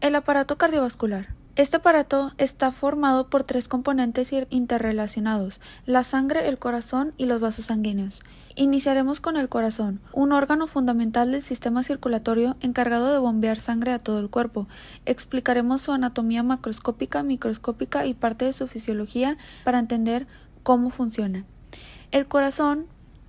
El aparato cardiovascular. Este aparato está formado por tres componentes interrelacionados: la sangre, el corazón y los vasos sanguíneos. Iniciaremos con el corazón, un órgano fundamental del sistema circulatorio encargado de bombear sangre a todo el cuerpo. Explicaremos su anatomía macroscópica, microscópica y parte de su fisiología para entender cómo funciona. El corazón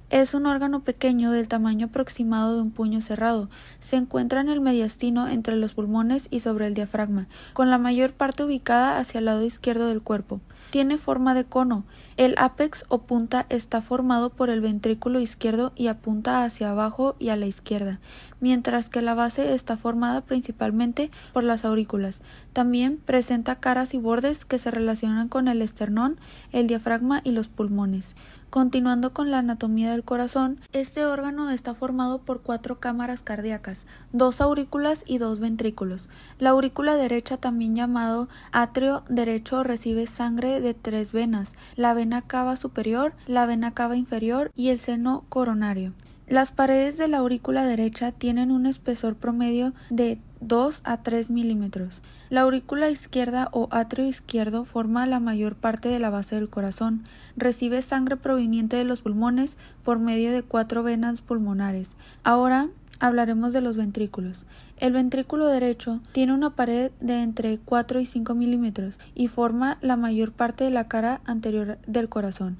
es un órgano pequeño del tamaño aproximado de un puño cerrado. Se encuentra en el mediastino entre los pulmones y sobre el diafragma, con la mayor parte ubicada hacia el lado izquierdo del cuerpo. Tiene forma de cono. El ápex o punta está formado por el ventrículo izquierdo y apunta hacia abajo y a la izquierda, mientras que la base está formada principalmente por las aurículas. También presenta caras y bordes que se relacionan con el esternón, el diafragma y los pulmones. Continuando con la anatomía del corazón, este órgano está formado por 4 cámaras cardíacas, 2 aurículas y 2 ventrículos. La aurícula derecha, también llamado atrio derecho, recibe sangre de 3 venas: la vena cava superior, la vena cava inferior y el seno coronario. Las paredes de la aurícula derecha tienen un espesor promedio de 2 a 3 milímetros. La aurícula izquierda o atrio izquierdo forma la mayor parte de la base del corazón. Recibe sangre proveniente de los pulmones por medio de 4 venas pulmonares. Ahora hablaremos de los ventrículos. El ventrículo derecho tiene una pared de entre 4 y 5 milímetros y forma la mayor parte de la cara anterior del corazón,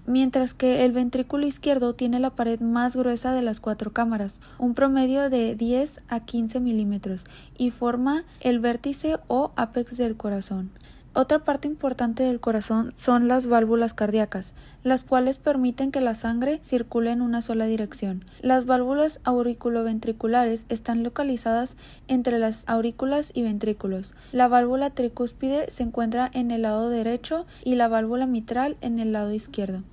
mientras que el ventrículo izquierdo tiene la pared más gruesa de las 4 cámaras, un promedio de 10 a 15 milímetros, y forma el vértice o ápex del corazón. Otra parte importante del corazón son las válvulas cardíacas, las cuales permiten que la sangre circule en una sola dirección. Las válvulas auriculoventriculares están localizadas entre las aurículas y ventrículos. La válvula tricúspide se encuentra en el lado derecho y la válvula mitral en el lado izquierdo.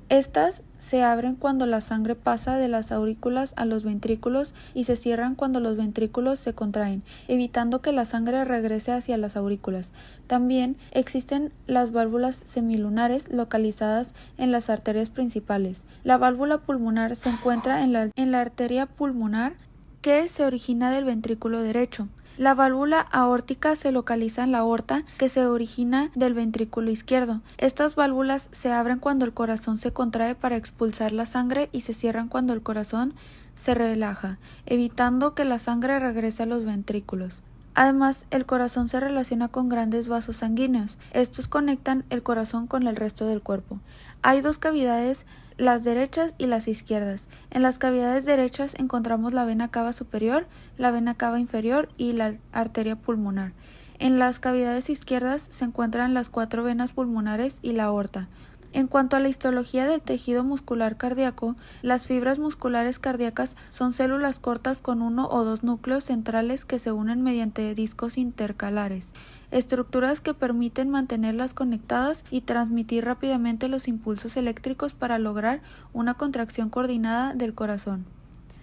Estas se abren cuando la sangre pasa de las aurículas a los ventrículos y se cierran cuando los ventrículos se contraen, evitando que la sangre regrese hacia las aurículas. También existen las válvulas semilunares localizadas en las arterias principales. La válvula pulmonar se encuentra en la arteria pulmonar que se origina del ventrículo derecho. La válvula aórtica se localiza en la aorta, que se origina del ventrículo izquierdo. Estas válvulas se abren cuando el corazón se contrae para expulsar la sangre y se cierran cuando el corazón se relaja, evitando que la sangre regrese a los ventrículos. Además, el corazón se relaciona con grandes vasos sanguíneos. Estos conectan el corazón con el resto del cuerpo. Hay 2 cavidades, las derechas y las izquierdas. En las cavidades derechas encontramos la vena cava superior, la vena cava inferior y la arteria pulmonar. En las cavidades izquierdas se encuentran las 4 venas pulmonares y la aorta. En cuanto a la histología del tejido muscular cardíaco, las fibras musculares cardíacas son células cortas con 1 o 2 núcleos centrales que se unen mediante discos intercalares, estructuras que permiten mantenerlas conectadas y transmitir rápidamente los impulsos eléctricos para lograr una contracción coordinada del corazón.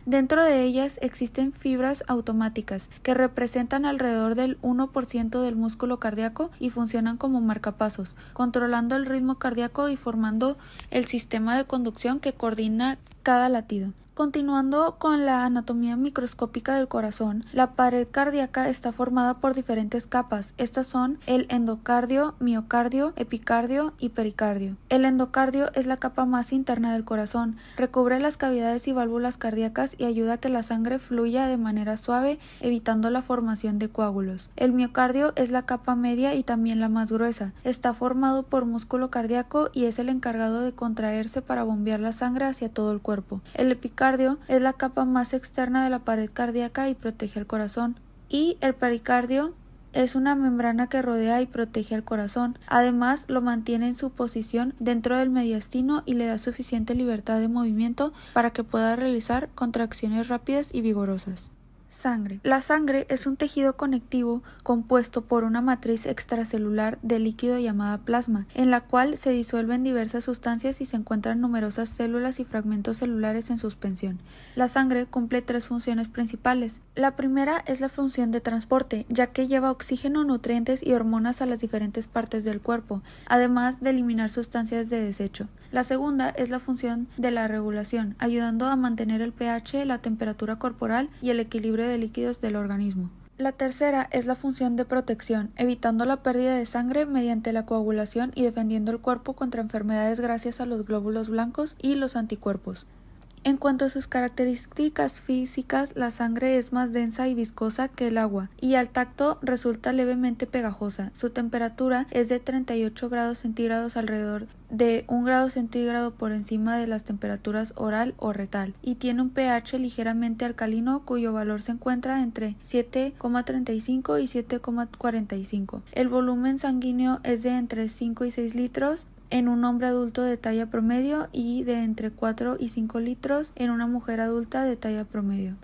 Dentro de ellas existen fibras automáticas, que representan alrededor del 1% del músculo cardíaco y funcionan como marcapasos, controlando el ritmo cardíaco y formando el sistema de conducción que coordina cada latido. Continuando con la anatomía microscópica del corazón, la pared cardíaca está formada por diferentes capas. Estas son el endocardio, miocardio, epicardio y pericardio. El endocardio es la capa más interna del corazón, recubre las cavidades y válvulas cardíacas y ayuda a que la sangre fluya de manera suave, evitando la formación de coágulos. El miocardio es la capa media y también la más gruesa. Está formado por músculo cardíaco y es el encargado de contraerse para bombear la sangre hacia todo el cuerpo. El epicardio es la capa más externa de la pared cardíaca y protege al corazón. Y el pericardio es una membrana que rodea y protege al corazón. Además, lo mantiene en su posición dentro del mediastino y le da suficiente libertad de movimiento para que pueda realizar contracciones rápidas y vigorosas. Sangre. La sangre es un tejido conectivo compuesto por una matriz extracelular de líquido llamada plasma, en la cual se disuelven diversas sustancias y se encuentran numerosas células y fragmentos celulares en suspensión. La sangre cumple 3 funciones principales. La primera es la función de transporte, ya que lleva oxígeno, nutrientes y hormonas a las diferentes partes del cuerpo, además de eliminar sustancias de desecho. La segunda es la función de la regulación, ayudando a mantener el pH, la temperatura corporal y el equilibrio de líquidos del organismo. La tercera es la función de protección, evitando la pérdida de sangre mediante la coagulación y defendiendo el cuerpo contra enfermedades gracias a los glóbulos blancos y los anticuerpos. En cuanto a sus características físicas, la sangre es más densa y viscosa que el agua, y al tacto resulta levemente pegajosa. Su temperatura es de 38 grados centígrados, alrededor de 1 grado centígrado por encima de las temperaturas oral o retal, y tiene un pH ligeramente alcalino cuyo valor se encuentra entre 7,35 y 7,45. El volumen sanguíneo es de entre 5 y 6 litros en un hombre adulto de talla promedio y de entre 4 y 5 litros en una mujer adulta de talla promedio.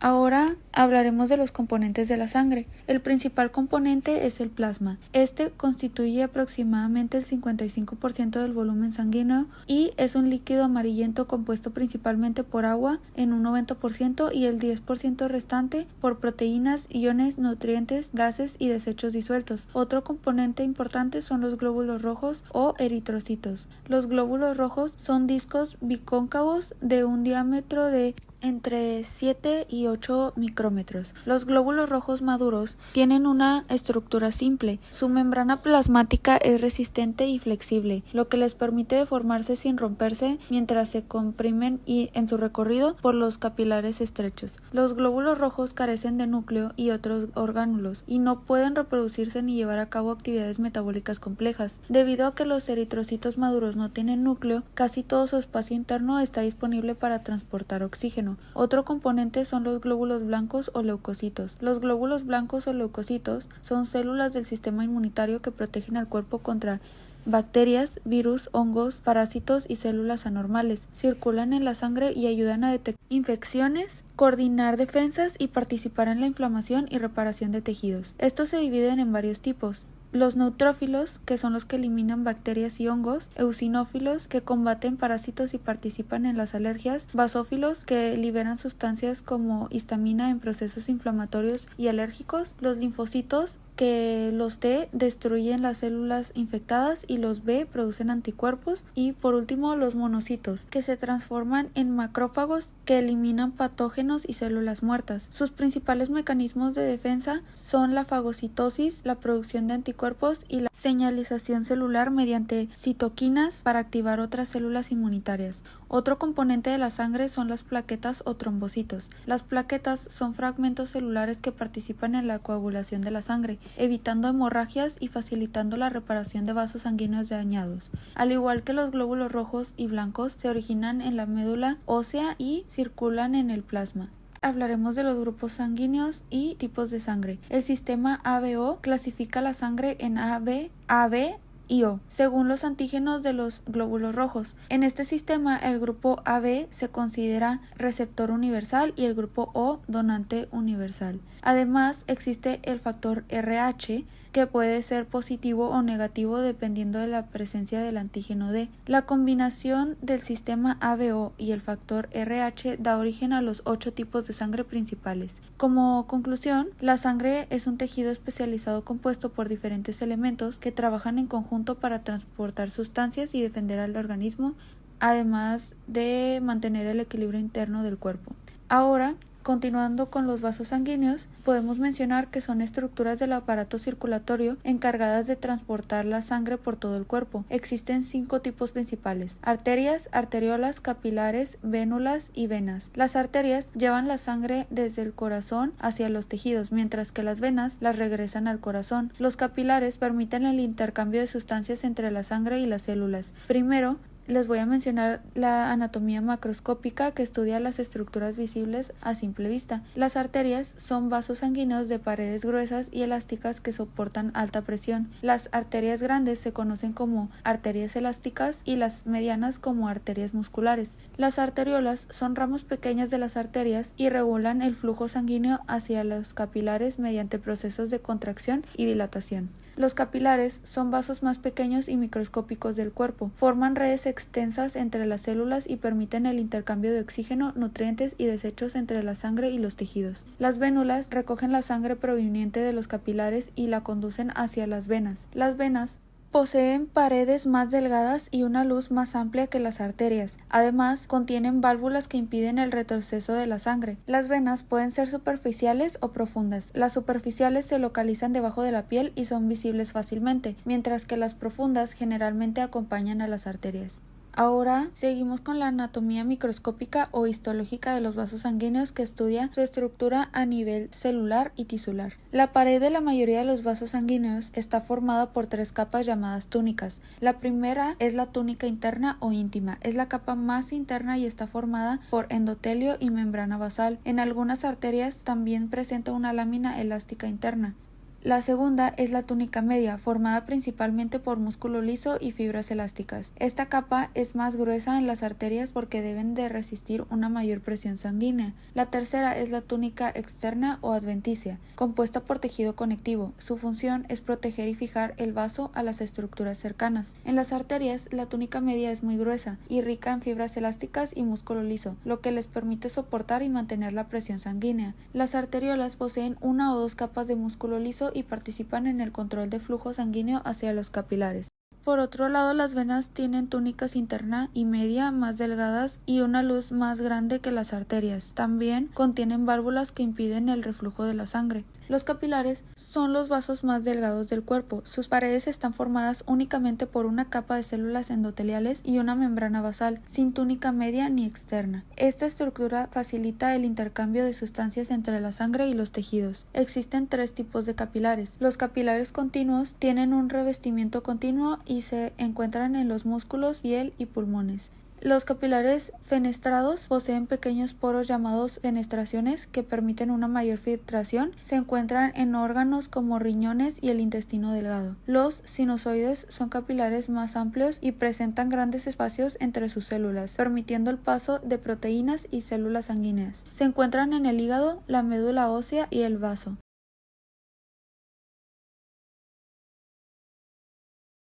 Ahora hablaremos de los componentes de la sangre. El principal componente es el plasma. Este constituye aproximadamente el 55% del volumen sanguíneo y es un líquido amarillento compuesto principalmente por agua en un 90% y el 10% restante por proteínas, iones, nutrientes, gases y desechos disueltos. Otro componente importante son los glóbulos rojos o eritrocitos. Los glóbulos rojos son discos bicóncavos de un diámetro de entre 7 y 8 micrómetros. Los glóbulos rojos maduros tienen una estructura simple. Su membrana plasmática es resistente y flexible, lo que les permite deformarse sin romperse mientras se comprimen y en su recorrido por los capilares estrechos. Los glóbulos rojos carecen de núcleo y otros orgánulos y no pueden reproducirse ni llevar a cabo actividades metabólicas complejas. Debido a que los eritrocitos maduros no tienen núcleo, casi todo su espacio interno está disponible para transportar oxígeno. Otro componente son los glóbulos blancos o leucocitos. Los glóbulos blancos o leucocitos son células del sistema inmunitario que protegen al cuerpo contra bacterias, virus, hongos, parásitos y células anormales. Circulan en la sangre y ayudan a detectar infecciones, coordinar defensas y participar en la inflamación y reparación de tejidos. Estos se dividen en varios tipos. Los neutrófilos, que son los que eliminan bacterias y hongos, eosinófilos, que combaten parásitos y participan en las alergias, basófilos, que liberan sustancias como histamina en procesos inflamatorios y alérgicos, los linfocitos, que los T destruyen las células infectadas y los B producen anticuerpos, y por último los monocitos, que se transforman en macrófagos que eliminan patógenos y células muertas. Sus principales mecanismos de defensa son la fagocitosis, la producción de anticuerpos y la señalización celular mediante citoquinas para activar otras células inmunitarias. Otro componente de la sangre son las plaquetas o trombocitos. Las plaquetas son fragmentos celulares que participan en la coagulación de la sangre, evitando hemorragias y facilitando la reparación de vasos sanguíneos dañados. Al igual que los glóbulos rojos y blancos, se originan en la médula ósea y circulan en el plasma. Hablaremos de los grupos sanguíneos y tipos de sangre. El sistema ABO clasifica la sangre en AB y O, según los antígenos de los glóbulos rojos. En este sistema, el grupo AB se considera receptor universal y el grupo O donante universal. Además, existe el factor RH, que puede ser positivo o negativo dependiendo de la presencia del antígeno D. La combinación del sistema ABO y el factor RH da origen a los 8 tipos de sangre principales. Como conclusión, la sangre es un tejido especializado compuesto por diferentes elementos que trabajan en conjunto para transportar sustancias y defender al organismo, además de mantener el equilibrio interno del cuerpo. Ahora, continuando con los vasos sanguíneos, podemos mencionar que son estructuras del aparato circulatorio encargadas de transportar la sangre por todo el cuerpo. Existen 5 tipos principales: arterias, arteriolas, capilares, vénulas y venas. Las arterias llevan la sangre desde el corazón hacia los tejidos, mientras que las venas las regresan al corazón. Los capilares permiten el intercambio de sustancias entre la sangre y las células. Primero, les voy a mencionar la anatomía macroscópica, que estudia las estructuras visibles a simple vista. Las arterias son vasos sanguíneos de paredes gruesas y elásticas que soportan alta presión. Las arterias grandes se conocen como arterias elásticas y las medianas como arterias musculares. Las arteriolas son ramas pequeñas de las arterias y regulan el flujo sanguíneo hacia los capilares mediante procesos de contracción y dilatación. Los capilares son vasos más pequeños y microscópicos del cuerpo. Forman redes extensas entre las células y permiten el intercambio de oxígeno, nutrientes y desechos entre la sangre y los tejidos. Las vénulas recogen la sangre proveniente de los capilares y la conducen hacia las venas. Las venas Poseen paredes más delgadas y una luz más amplia que las arterias. Además, contienen válvulas que impiden el retroceso de la sangre. Las venas pueden ser superficiales o profundas. Las superficiales se localizan debajo de la piel y son visibles fácilmente, mientras que las profundas generalmente acompañan a las arterias. Ahora seguimos con la anatomía microscópica o histológica de los vasos sanguíneos, que estudia su estructura a nivel celular y tisular. La pared de la mayoría de los vasos sanguíneos está formada por tres capas llamadas túnicas. La primera es la túnica interna o íntima. Es la capa más interna y está formada por endotelio y membrana basal. En algunas arterias también presenta una lámina elástica interna. La segunda es la túnica media, formada principalmente por músculo liso y fibras elásticas. Esta capa es más gruesa en las arterias porque deben de resistir una mayor presión sanguínea. La tercera es la túnica externa o adventicia, compuesta por tejido conectivo. Su función es proteger y fijar el vaso a las estructuras cercanas. En las arterias, la túnica media es muy gruesa y rica en fibras elásticas y músculo liso, lo que les permite soportar y mantener la presión sanguínea. Las arteriolas poseen una o dos capas de músculo liso y participan en el control de flujo sanguíneo hacia los capilares. Por otro lado, las venas tienen túnicas interna y media más delgadas y una luz más grande que las arterias. También contienen válvulas que impiden el reflujo de la sangre. Los capilares son los vasos más delgados del cuerpo. Sus paredes están formadas únicamente por una capa de células endoteliales y una membrana basal, sin túnica media ni externa. Esta estructura facilita el intercambio de sustancias entre la sangre y los tejidos. Existen tres tipos de capilares. Los capilares continuos tienen un revestimiento continuo y se encuentran en los músculos, piel y pulmones. Los capilares fenestrados poseen pequeños poros llamados fenestraciones que permiten una mayor filtración. Se encuentran en órganos como riñones y el intestino delgado. Los sinusoides son capilares más amplios y presentan grandes espacios entre sus células, permitiendo el paso de proteínas y células sanguíneas. Se encuentran en el hígado, la médula ósea y el vaso.